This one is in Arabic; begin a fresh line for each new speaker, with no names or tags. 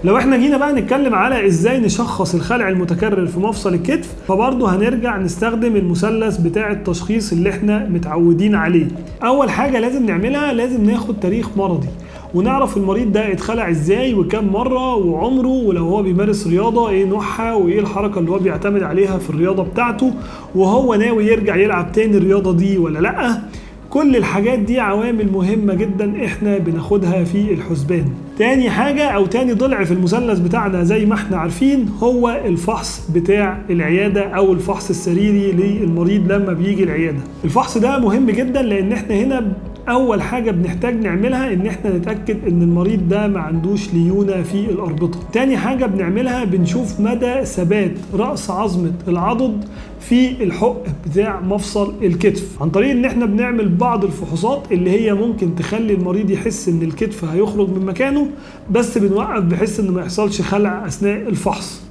لو احنا جينا بقى نتكلم على ازاي نشخص الخلع المتكرر في مفصل الكتف، فبرضه هنرجع نستخدم المثلث بتاع التشخيص اللي احنا متعودين عليه. اول حاجة لازم نعملها، لازم ناخد تاريخ مرضي ونعرف المريض ده اتخلع ازاي وكم مرة وعمره، ولو هو بيمارس رياضة ايه نوعها وايه الحركة اللي هو بيعتمد عليها في الرياضة بتاعته، وهو ناوي يرجع يلعب تاني الرياضة دي ولا لأ. كل الحاجات دي عوامل مهمة جدا احنا بناخدها في الحسبان. تاني حاجة او تاني ضلع في المثلث بتاعنا زي ما احنا عارفين هو الفحص بتاع العيادة او الفحص السريري للمريض لما بيجي العيادة. الفحص ده مهم جدا لان احنا هنا اول حاجة بنحتاج نعملها ان احنا نتأكد ان المريض ده ما عندوش ليونة في الاربطة. تاني حاجة بنعملها بنشوف مدى ثبات رأس عظمة العضد في الحق بتاع مفصل الكتف عن طريق ان احنا بنعمل بعض الفحوصات اللي هي ممكن تخلي المريض يحس ان الكتف هيخرج من مكانه، بس بنوقف بحيث ان ما يحصلش خلع اثناء الفحص.